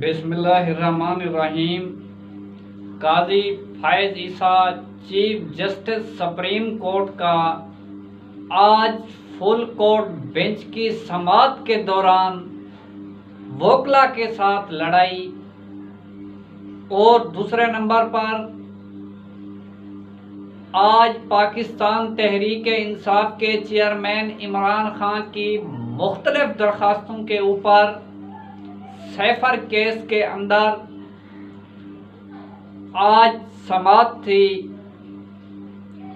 बिस्मिल्लाहिर्रहमानिर्रहीम। काजी फैज़ ईसा chief justice supreme court का आज फुल कोर्ट बेंच की समाअत के दौरान वोकला के साथ लड़ाई। और दूसरे नंबर पर आज पाकिस्तान तहरीक इंसाफ के चेयरमैन इमरान खान की मुख्तलिफ दरखास्तों के ऊपर सैफर केस के अंदर आज समाअत थी।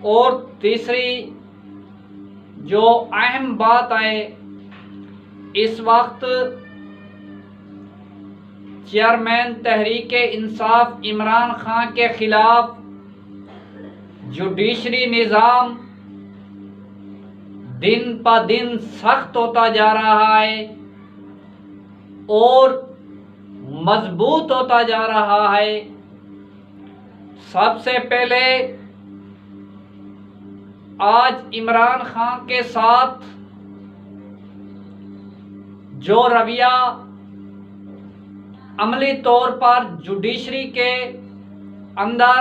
और तीसरी जो अहम बात है, इस वक्त चेयरमैन तहरीक इंसाफ इमरान खान के खिलाफ जुडिशरी निज़ाम दिन ब दिन सख्त होता जा रहा है और मजबूत होता जा रहा है। सबसे पहले आज इमरान खान के साथ जो रवैया अमली तौर पर जुडिशरी के अंदर,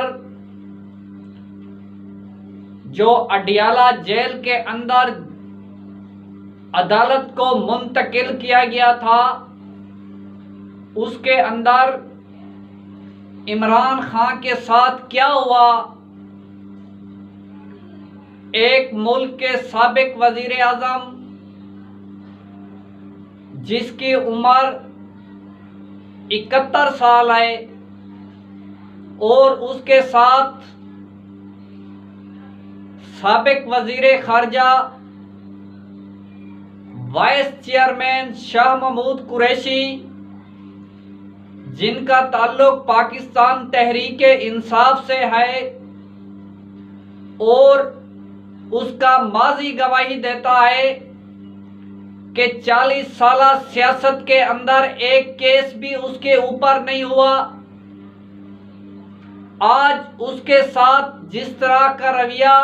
जो अडियाला जेल के अंदर अदालत को मुंतकिल किया गया था, उसके अंदर इमरान खान के साथ क्या हुआ। एक मुल्क के साबिक वजीर आजम जिसकी उम्र 71 साल है और उसके साथ साबिक वजीर खारजा वाइस चेयरमैन शाह महमूद कुरैशी, जिनका ताल्लुक पाकिस्तान तहरीक इंसाफ से है और उसका माजी गवाही देता है कि 40 साल सियासत के अंदर एक केस भी उसके ऊपर नहीं हुआ। आज उसके साथ जिस तरह का रवैया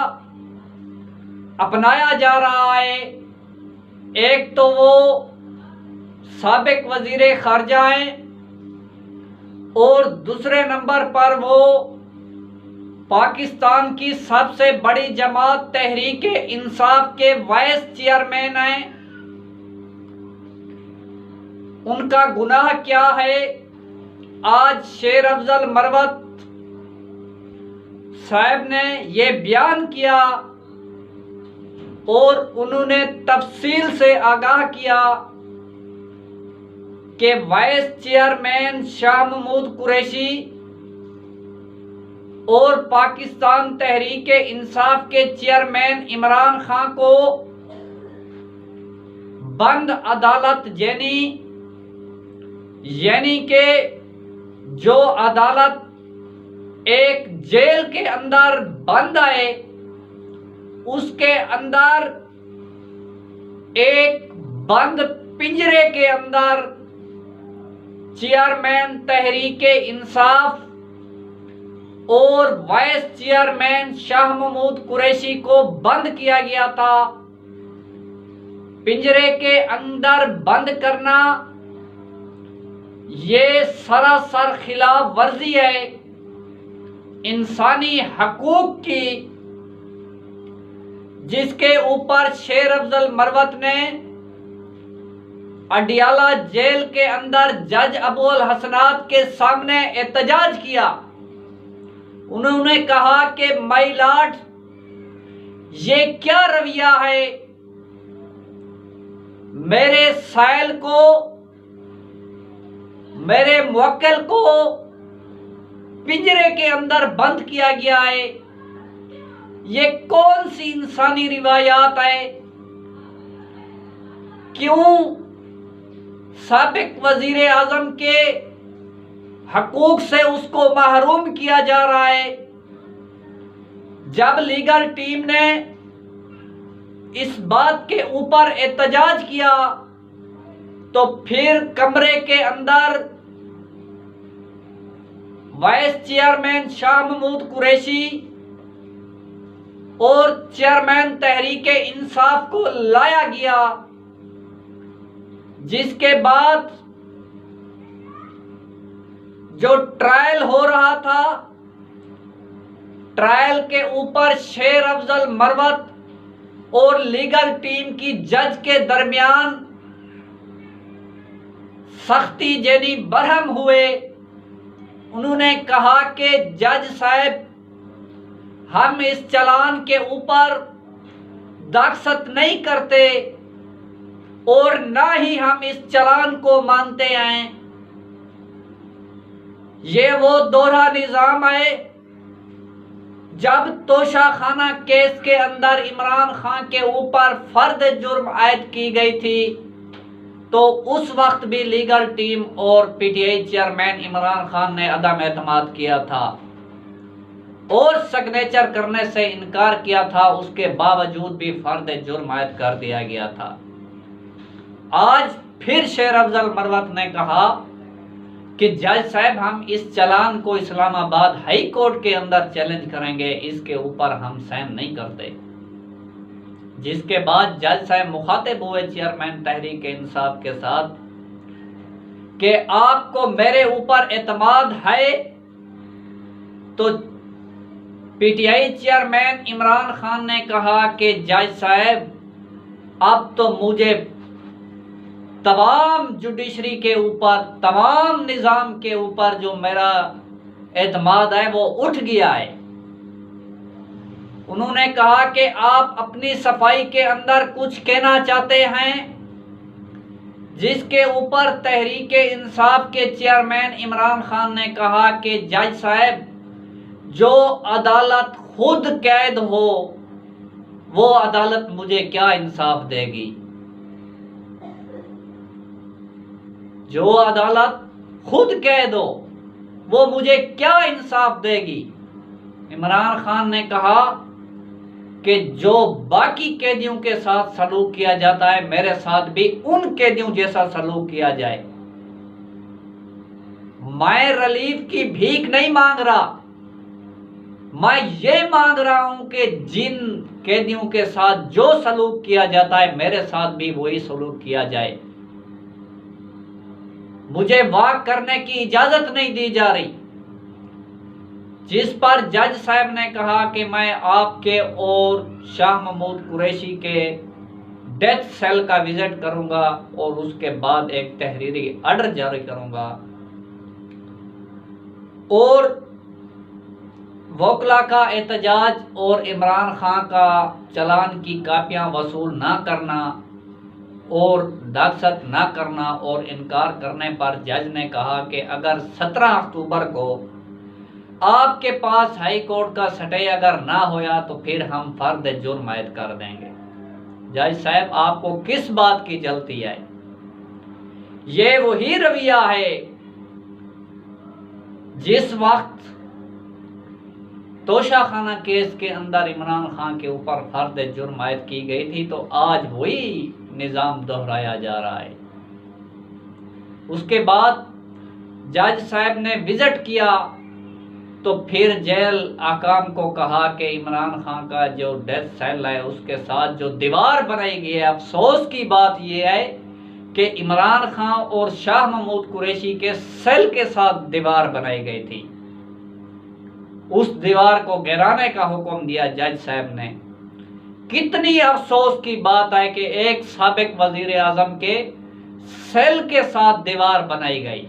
अपनाया जा रहा है, एक तो वो साबिक वजीर खारजा हैं और दूसरे नंबर पर वो पाकिस्तान की सबसे बड़ी जमात तहरीक इंसाफ के वाइस चेयरमैन हैं। उनका गुनाह क्या है? आज शेर अफजल मरवत साहब ने ये बयान किया और उन्होंने तफसील से आगाह किया कि वाइस चेयरमैन शाह महमूद कुरैशी और पाकिस्तान तहरीक इंसाफ के चेयरमैन इमरान खान को बंद अदालत यानी कि जो अदालत एक जेल के अंदर बंद है, उसके अंदर एक बंद पिंजरे के अंदर चेयरमैन तहरीक इंसाफ और वाइस चेयरमैन शाह महमूद कुरैशी को बंद किया गया था। पिंजरे के अंदर बंद करना ये सरासर खिलाफ वर्जी है इंसानी हकूक की, जिसके ऊपर शेर अफजल मरवत ने अडियाला जेल के अंदर जज अबुल हसनात के सामने एहतजाज किया। उन्होंने कहा कि माय लॉर्ड, ये क्या रवैया है? मेरे साइल को, मेरे मुवक्किल को पिंजरे के अंदर बंद किया गया है। ये कौन सी इंसानी रिवायात है? क्यों साबिक वजीर आजम के हकूक से उसको महरूम किया जा रहा है? जब लीगल टीम ने इस बात के ऊपर एहतजाज किया तो फिर कमरे के अंदर वाइस चेयरमैन शाह महमूद कुरैशी और चेयरमैन तहरीक इंसाफ को लाया गया, जिसके बाद जो ट्रायल हो रहा था, ट्रायल के ऊपर शेर अफजल मरवत और लीगल टीम की जज के दरमियान सख्ती जैनी बरहम हुए। उन्होंने कहा कि जज साहब, हम इस चालान के ऊपर दस्तखत नहीं करते और ना ही हम इस चालान को मानते हैं। ये वो दोहरा निजाम है। जब तोशाखाना केस के अंदर इमरान खान के ऊपर फर्द जुर्म आयद की गई थी, तो उस वक्त भी लीगल टीम और पीटीआई चेयरमैन इमरान खान ने अदम एतमाद किया था और सिग्नेचर करने से इनकार किया था। उसके बावजूद भी फर्द जुर्म आयद कर दिया गया था। आज फिर शेर अफजल मरवत ने कहा कि जज साहब, हम इस चालान को इस्लामाबाद हाई कोर्ट के अंदर चैलेंज करेंगे, इसके ऊपर हम साइन नहीं करते। जिसके बाद जज साहब मुखातिब हुए चेयरमैन तहरीक इंसाफ के साथ कि आपको मेरे ऊपर एतमाद है। तो पीटीआई चेयरमैन इमरान खान ने कहा कि जज साहब, अब तो मुझे तमाम जुडिशरी के ऊपर, तमाम निज़ाम के ऊपर जो मेरा एतमाद है वो उठ गया है। उन्होंने कहा कि आप अपनी सफाई के अंदर कुछ कहना चाहते हैं, जिसके ऊपर तहरीक इंसाफ के चेयरमैन इमरान खान ने कहा कि जज साहब, जो अदालत खुद कैद हो वो अदालत मुझे क्या इंसाफ देगी। जो अदालत खुद कैद हो वो मुझे क्या इंसाफ देगी। इमरान खान ने कहा कि जो बाकी कैदियों के साथ सलूक किया जाता है, मेरे साथ भी उन कैदियों जैसा सलूक किया जाए। मैं रिलीफ की भीख नहीं मांग रहा, मैं ये मांग रहा हूं कि जिन कैदियों के साथ जो सलूक किया जाता है, मेरे साथ भी वही सलूक किया जाए। मुझे वाक करने की इजाजत नहीं दी जा रही। जिस पर जज साहब ने कहा कि मैं आपके और शाह महमूद कुरैशी के डेथ सेल का विजिट करूंगा और उसके बाद एक तहरीरी ऑर्डर जारी करूंगा और वकला का एहतजाज और इमरान खान का चालान की कापियां वसूल ना करना और दस्तखत ना करना और इनकार करने पर जज ने कहा कि अगर 17 अक्टूबर को आपके पास हाई कोर्ट का स्टे अगर ना होया तो फिर हम फर्द जुर्म आयद कर देंगे। जज साहब, आपको किस बात की जल्दी है? ये वही रवैया है जिस वक्त तोशाखाना केस के अंदर इमरान खान के ऊपर फर्द जुर्म आयद की गई थी, तो आज वही निज़ाम दोहराया जा रहा है। उसके बाद जज साहब ने विजिट किया तो फिर जेल आकाम को कहा कि इमरान खान का जो डेथ सेल है उसके साथ जो दीवार बनाई गई है, अफसोस की बात यह है कि इमरान खान और शाह महमूद कुरैशी के सेल के साथ दीवार बनाई गई थी। उस दीवार को गिराने का हुक्म दिया जज साहब ने। कितनी अफसोस की बात है कि एक साबिक वजीर आजम के सेल के साथ दीवार बनाई गई।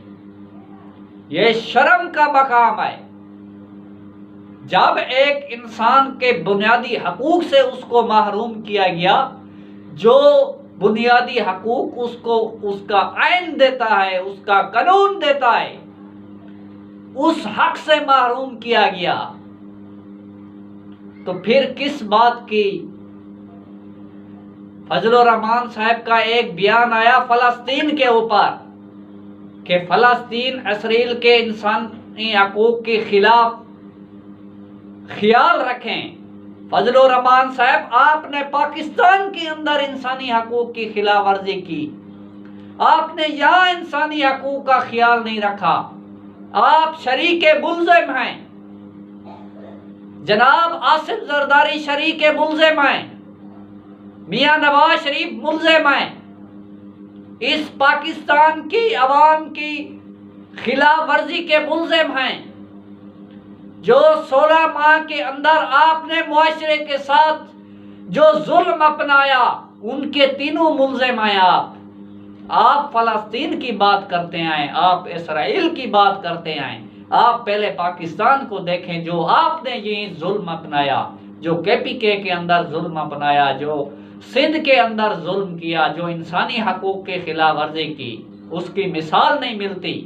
यह शर्म का मकाम है जब एक इंसान के बुनियादी हकूक से उसको महरूम किया गया, जो बुनियादी हकूक उसको उसका आइन देता है, उसका कानून देता है, उस हक से महरूम किया गया। तो फिर किस बात की? फजलुर रहमान साहब का एक बयान आया फलस्तीन के ऊपर कि फलस्तीन इसराइल के इंसानी हकूक के खिलाफ ख्याल रखें। फजलुर रहमान साहब, आपने पाकिस्तान के अंदर इंसानी हकूक की खिलाफ वर्जी की, आपने यहाँ इंसानी हकूक का ख्याल नहीं रखा। आप शरीके मुल्ज़िम हैं, जनाब आसिफ जरदारी शरीके मुल्ज़िम हैं, मियां नवाज शरीफ मुल्ज़िम हैं। इस पाकिस्तान की अवाम की खिलाफ वर्जी के मुल्जिम हैं, जो 16 माह के अंदर आपने मुआशरे के साथ जो जुल्म अपनाया, उनके तीनों मुल्जिम हैं आप फलस्तीन की बात करते हैं, आप इसराइल की बात करते हैं। आप पहले पाकिस्तान को देखें, जो आपने ये जुल्म अपनाया, जो KPK के अंदर जुल्म अपनाया, जो सिंध के अंदर जुल्म किया, जो इंसानी हकूक के खिलाफ वर्जी की, उसकी मिसाल नहीं मिलती।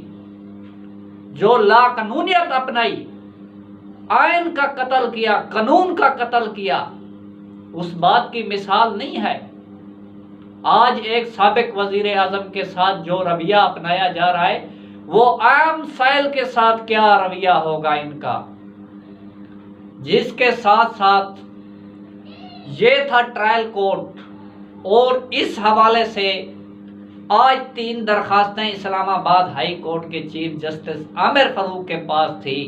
जो लाकानूनियत अपनाई, आयन का कत्ल किया, कानून का कत्ल किया, उस बात की मिसाल नहीं है। आज एक साबिक वजीर आजम के साथ जो रवैया अपनाया जा रहा है, वो आम साइल के साथ क्या रवैया होगा इनका। जिसके साथ साथ ये था ट्रायल कोर्ट, और इस हवाले से आज 3 दरखास्तें इस्लामाबाद हाई कोर्ट के चीफ जस्टिस आमिर फारूक के पास थी,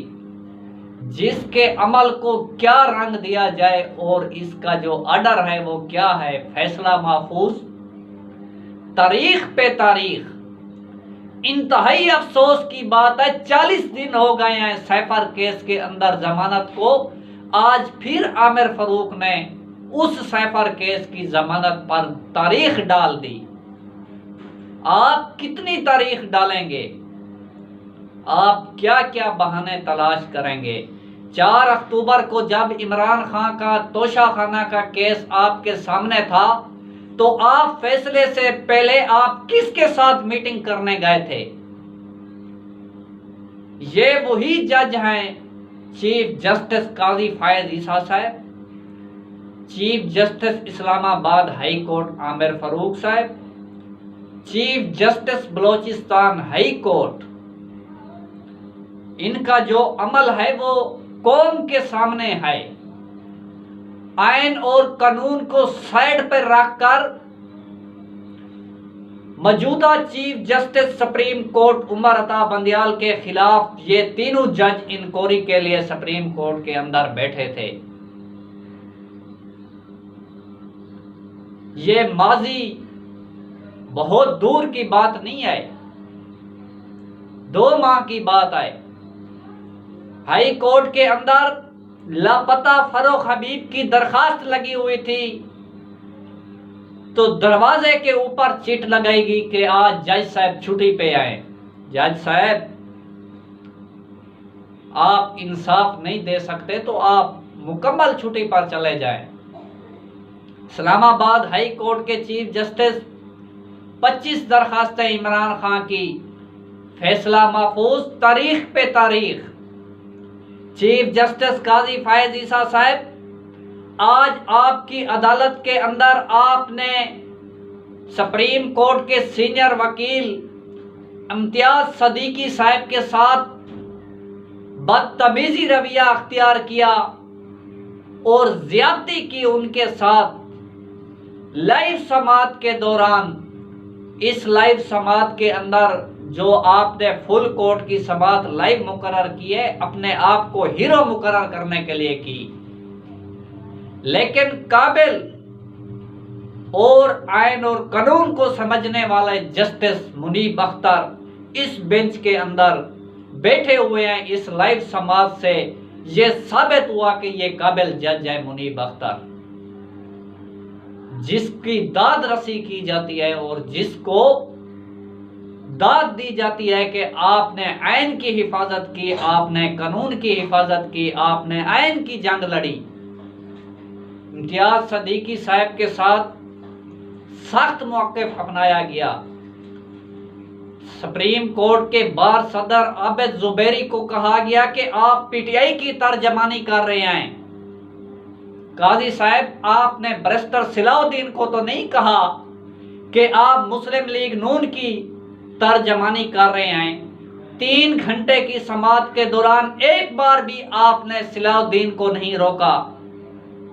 जिसके अमल को क्या रंग दिया जाए और इसका जो ऑर्डर है वो क्या है। फैसला महफूज, तारीख पे तारीख। इंतहाई अफसोस की बात है, 40 दिन हो गए हैं सैफर केस के अंदर जमानत को। आज फिर आमिर फारूक ने उस सैफर केस की जमानत पर तारीख डाल दी। आप कितनी तारीख डालेंगे? आप क्या क्या बहाने तलाश करेंगे? 4 अक्टूबर को जब इमरान खान का तोशाखाना का केस आपके सामने था, तो आप फैसले से पहले आप किसके साथ मीटिंग करने गए थे? ये वही जज हैं, चीफ जस्टिस काजी फायज ईसा साहब, chief justice Islamabad high court Aamir Farooq साहब, chief justice Balochistan high court. इनका जो अमल है वो कौम के सामने है। आयन और कानून को साइड पर रखकर मौजूदा chief justice supreme court Umar Ata Bandial के खिलाफ ये तीनों जज इंक्वायरी के लिए सुप्रीम कोर्ट के अंदर बैठे थे। ये माजी बहुत दूर की बात नहीं है, 2 माह की बात है। हाई कोर्ट के अंदर लापता फरोख हबीब की दरखास्त लगी हुई थी, तो दरवाजे के ऊपर चिट लगाएगी कि आज जज साहब छुट्टी पे आए। जज साहब, आप इंसाफ नहीं दे सकते तो आप मुकम्मल छुट्टी पर चले जाएं। इस्लामाबाद हाई कोर्ट के चीफ जस्टिस 25 दरखास्तें इमरान खान की, फैसला महफूज, तारीख पे तारीख। चीफ जस्टिस काजी फायज ईसा साहब, आज आपकी अदालत के अंदर आपने सुप्रीम कोर्ट के सीनियर वकील इम्तियाज सदीकी साहब के साथ बदतमीजी रवैया अख्तियार किया और ज्यादती की उनके साथ लाइव समाअत के दौरान। इस लाइव समाअत के अंदर जो आपने फुल कोर्ट की समाअत लाइव मुकर्रर की है, अपने आप को हीरो मुकर्रर करने के लिए की, लेकिन काबिल और आयन और कानून को समझने वाले जस्टिस मुनीब अख्तर इस बेंच के अंदर बैठे हुए हैं। इस लाइव समाअत से ये साबित हुआ कि ये काबिल जज है मुनीब अख्तर, जिसकी दाद रसी की जाती है और जिसको दाद दी जाती है कि आपने आयन की हिफाजत की, आपने कानून की हिफाजत की, आपने आयन की जंग लड़ी। इम्तियाज सदीकी साहब के साथ सख्त मौक़िफ़ अपनाया गया। सुप्रीम कोर्ट के बार सदर आबिद जुबैरी को कहा गया कि आप PTI की तर्जमानी कर रहे हैं। काजी साहब, आपने बैरिस्टर सिलाउद्दीन को तो नहीं कहा कि आप मुस्लिम लीग नून की तर्जमानी कर रहे हैं। 3 घंटे की समाअत के दौरान एक बार भी आपने सिलाउद्दीन को नहीं रोका,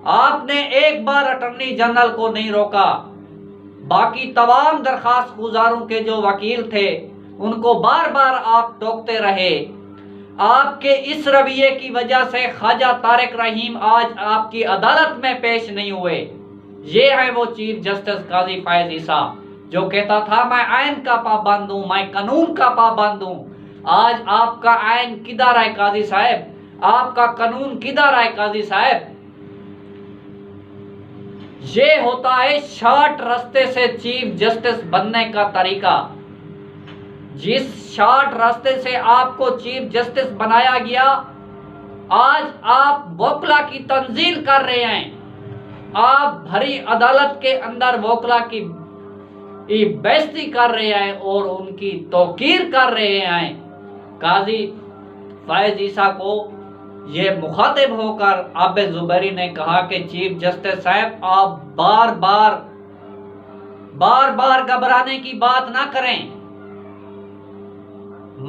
आपने एक बार अटॉर्नी जनरल को नहीं रोका। बाकी तमाम दरखास्त गुजारों के जो वकील थे उनको बार बार आप टोकते रहे। आपके इस रवैये की वजह से ख्वाजा तारिक रहीम आज आपकी अदालत में पेश नहीं हुए। ये है वो चीफ जस्टिस काजी फायज ईसा जो कहता था मैं आयन का पाबंद हूं, मैं कानून का पाबंद हूं, आज आपका आइन किधर है काजी साहब? आपका कानून किधर है काजी साहब? ये होता है शॉर्ट रास्ते से चीफ जस्टिस बनने का तरीका। जिस शॉर्ट रास्ते से आपको चीफ जस्टिस बनाया गया, आज आप वोकला की तंजील कर रहे हैं। आप भरी अदालत के अंदर वोकला की बेइज्जती कर रहे हैं और उनकी तौकीर कर रहे हैं। काजी फैज ईसा को ये मुखातिब होकर आबिद जुबैरी ने कहा कि चीफ जस्टिस साहब, आप बार बार घबराने की बात ना करें।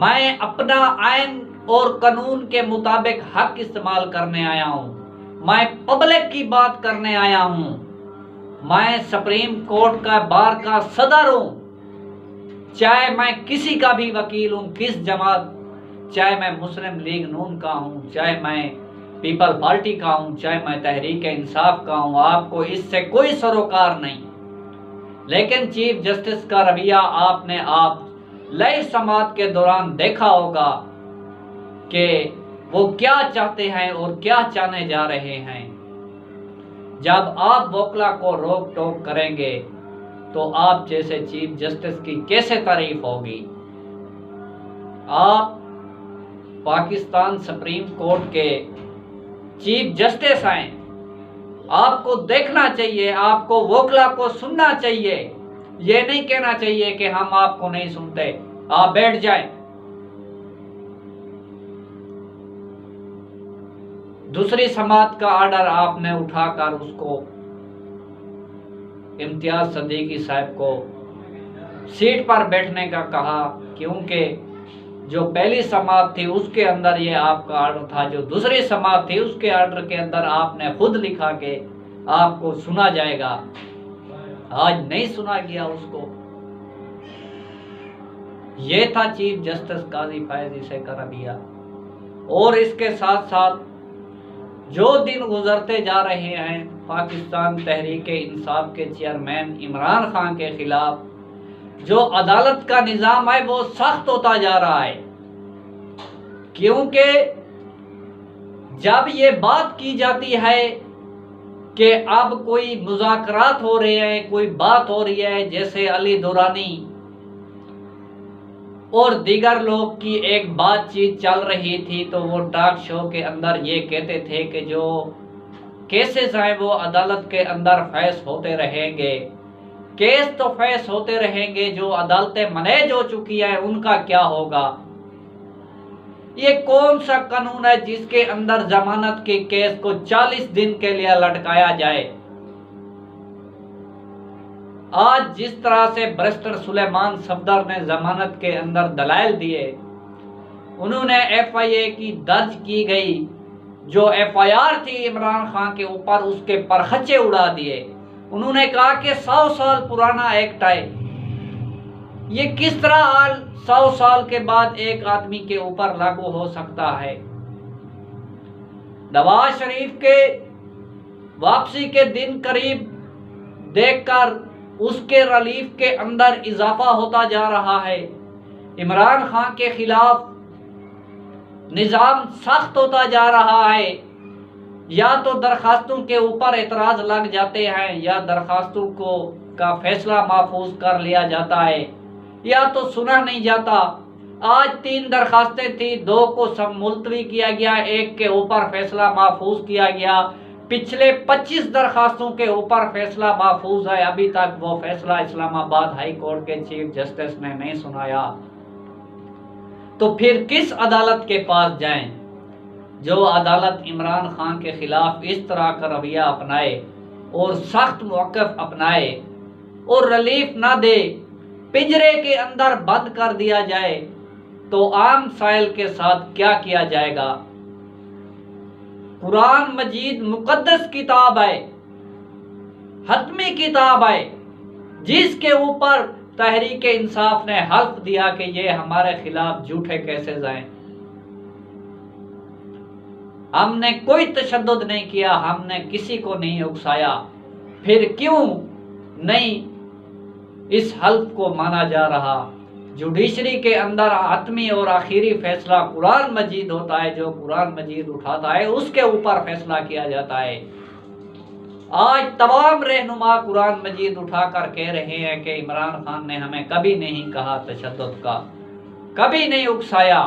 मैं अपना आइन और कानून के मुताबिक हक इस्तेमाल करने आया हूं। मैं पब्लिक की बात करने आया हूं। मैं सुप्रीम कोर्ट का बार का सदर हूं। चाहे मैं किसी का भी वकील हूं, किस जमात, चाहे मैं मुस्लिम लीग नून का हूं, चाहे मैं पीपल पार्टी का हूं, चाहे मैं तहरीक इंसाफ का हूं, आपको इससे कोई सरोकार नहीं। लेकिन चीफ जस्टिस का रवैया आपने आप लय समात के दौरान देखा होगा कि वो क्या चाहते हैं और क्या चाहने जा रहे हैं। जब आप वोकला को रोक टोक करेंगे तो आप जैसे चीफ जस्टिस की कैसे तारीफ होगी? आप पाकिस्तान सुप्रीम कोर्ट के चीफ जस्टिस हैं। आपको देखना चाहिए, आपको वोकला को सुनना चाहिए। ये नहीं कहना चाहिए कि हम आपको नहीं सुनते, आप बैठ जाएं। दूसरी समात का ऑर्डर आपने उठाकर उसको इम्तियाज सदीकी साहब को सीट पर बैठने का कहा, क्योंकि जो पहली समात थी उसके अंदर ये आपका ऑर्डर था, जो दूसरी समात थी उसके ऑर्डर के अंदर आपने खुद लिखा कि आपको सुना जाएगा। आज नहीं सुना गया उसको। ये था चीफ जस्टिस काजी फैज ईसा का रवैया। और इसके साथ साथ जो दिन गुजरते जा रहे हैं, पाकिस्तान तहरीक इंसाफ के चेयरमैन इमरान खान के खिलाफ जो अदालत का निजाम है वो सख्त होता जा रहा है। क्योंकि जब ये बात की जाती है कि अब कोई मुज़ाकरात हो रहे हैं, कोई बात हो रही है, जैसे अली दुरानी और दीगर लोग की एक बातचीत चल रही थी, तो वो टॉक शो के अंदर ये कहते थे कि जो केसेस हैं वो अदालत के अंदर फैस होते रहेंगे। केस तो फैस होते रहेंगे, जो अदालतें मैनेज हो चुकी हैं उनका क्या होगा? ये कौन सा कानून है जिसके अंदर जमानत के केस को 40 दिन के लिए लटकाया जाए? आज जिस तरह से बैरिस्टर सुलेमान सफदर ने जमानत के अंदर दलाइल दिए, उन्होंने FIA की दर्ज की गई जो FIR थी इमरान खान के ऊपर, उसके परखच्चे उड़ा दिए। उन्होंने कहा कि 100 साल पुराना एक्ट है। ये किस तरह 100 साल के बाद एक आदमी के ऊपर लागू हो सकता है? नवाज शरीफ के वापसी के दिन करीब देखकर उसके रिलीफ के अंदर इजाफा होता जा रहा है। इमरान खान के खिलाफ निजाम सख्त होता जा रहा है। या तो दरखास्तों के ऊपर एतराज लग जाते हैं, या दरखास्तों को का फैसला महफूज कर लिया जाता है, या तो सुना नहीं जाता। आज 3 दरखास्तें थी, 2 को सब मुलतवी किया गया, 1 के ऊपर फैसला महफूज किया गया। पिछले 25 दरखास्तों के ऊपर फैसला महफूज है। अभी तक वो फैसला इस्लामाबाद हाई कोर्ट के चीफ जस्टिस ने नहीं सुनाया। तो फिर किस अदालत के पास जाएं? जो अदालत इमरान खान के खिलाफ इस तरह का रवैया अपनाए और सख्त मौक़िफ़ अपनाए और रिलीफ ना दे, पिंजरे के अंदर बंद कर दिया जाए, तो आम साइल के साथ क्या किया जाएगा? कुरान मजीद मुकद्दस किताब है, हतमी किताब है, जिसके ऊपर तहरीक इंसाफ ने हल्फ दिया कि ये हमारे खिलाफ झूठे कैसे जाएं। हमने कोई तशद्दुद नहीं किया, हमने किसी को नहीं उकसाया, फिर क्यों नहीं इस हल्फ को माना जा रहा? जुडिशरी के अंदर आत्मी और आखिरी फैसला कुरान मजीद होता है। जो कुरान मजीद उठाता है उसके ऊपर फैसला किया जाता है। आज तमाम रहनुमा कुरान मजीद उठाकर कह रहे हैं कि इमरान खान ने हमें कभी नहीं कहा तशद्दुद का, कभी नहीं उकसाया।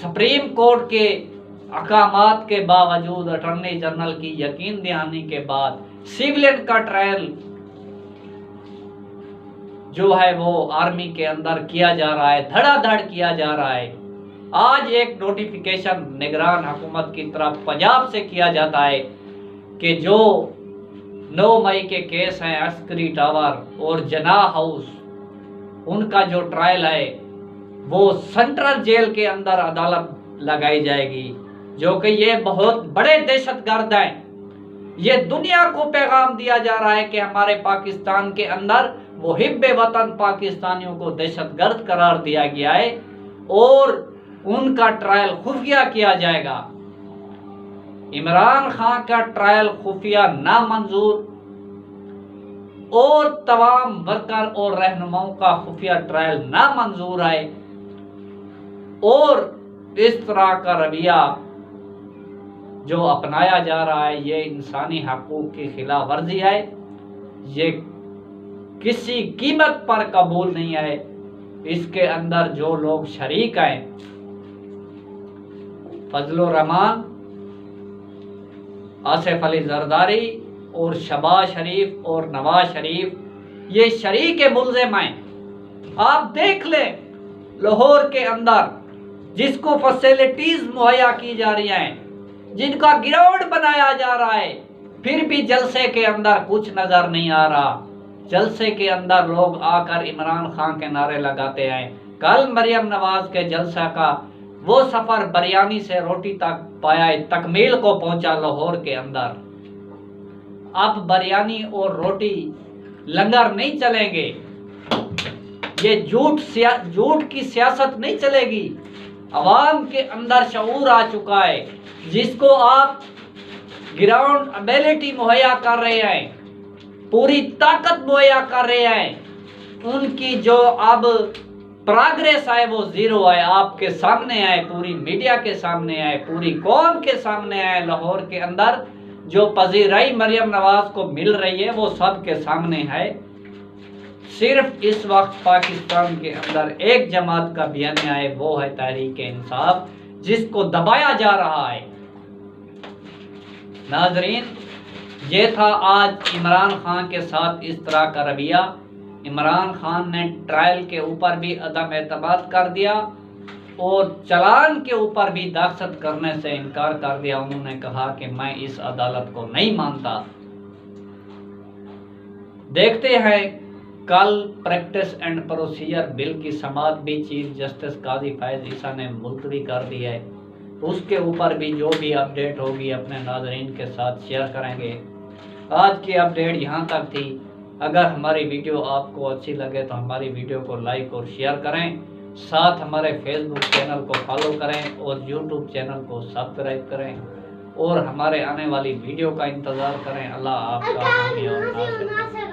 सुप्रीम कोर्ट के अहकामात के बावजूद, अटॉर्नी जनरल की यकीन दहानी के बाद सिविलियन का ट्रायल जो है वो आर्मी के अंदर किया जा रहा है, धड़ाधड़ किया जा रहा है। आज एक नोटिफिकेशन निगरान हुकूमत की तरफ पंजाब से किया जाता है कि जो 9 मई के केस हैं अस्करी टावर और जनाह हाउस, उनका जो ट्रायल है वो सेंट्रल जेल के अंदर अदालत लगाई जाएगी, जो कि ये बहुत बड़े दहशतगर्द हैं। ये दुनिया को पैगाम दिया जा रहा है कि हमारे पाकिस्तान के अंदर मुहिब्बे वतन पाकिस्तानियों को दहशतगर्द करार दिया गया है और उनका ट्रायल खुफिया किया जाएगा। इमरान खान का ट्रायल खुफिया नामंजूर और तमाम वर्कर और रहनुमाओं का खुफिया ट्रायल नामंजूर है। और इस तरह का रवैया जो अपनाया जा रहा है ये इंसानी हकूक की खिलाफ वर्जी है। ये किसी कीमत पर कबूल नहीं है। इसके अंदर जो लोग शरीक हैं, फजलुर रहमान, आसिफ अली जरदारी और शहबाज शरीफ और नवाज शरीफ, ये शरीक मुल्ज़िम हैं। आप देख लें लाहौर के अंदर जिसको फैसिलिटीज मुहैया की जा रही हैं, जिनका ग्राउंड बनाया जा रहा है, फिर भी जलसे के अंदर कुछ नजर नहीं आ रहा। जलसे के अंदर लोग आकर इमरान खान के नारे लगाते हैं। कल मरियम नवाज के जलसा का वो सफर बिरयानी से रोटी तक पाया तकमील को पहुंचा लाहौर के अंदर। अब बिरयानी और रोटी लंगर नहीं चलेंगे, ये झूठ की सियासत नहीं चलेगी। अवाम के अंदर शऊर आ चुका है। जिसको आप ग्राउंड एबिलिटी मुहैया कर रहे हैं, पूरी ताकत मुहैया कर रहे हैं, उनकी जो अब प्रोग्रेस है वो जीरो है। आपके सामने आए, पूरी मीडिया के सामने आए, पूरी कौम के सामने आए। लाहौर के अंदर जो पजीराई मरियम नवाज को मिल रही है वो सब के सामने है। सिर्फ इस वक्त पाकिस्तान के अंदर एक जमात का बयानिया है, वो है तहरीक इंसाफ, जिसको दबाया जा रहा है। नाजरीन, ये था आज इमरान खान के साथ इस तरह का रवैया। इमरान खान ने ट्रायल के ऊपर भी अदम एतमाद कर दिया और चलान के ऊपर भी दस्तखत करने से इनकार कर दिया। उन्होंने कहा कि मैं इस अदालत को नहीं मानता। देखते हैं कल प्रैक्टिस एंड प्रोसीजर बिल की समाअत भी चीफ जस्टिस काजी फैज ईसा ने मुलतवी कर दी है। उसके ऊपर भी जो भी अपडेट होगी अपने नाजरीन के साथ शेयर करेंगे। आज की अपडेट यहाँ तक थी। अगर हमारी वीडियो आपको अच्छी लगे तो हमारी वीडियो को लाइक और शेयर करें, साथ हमारे फेसबुक चैनल को फॉलो करें और यूट्यूब चैनल को सब्सक्राइब करें और हमारे आने वाली वीडियो का इंतज़ार करें। अल्लाह आपका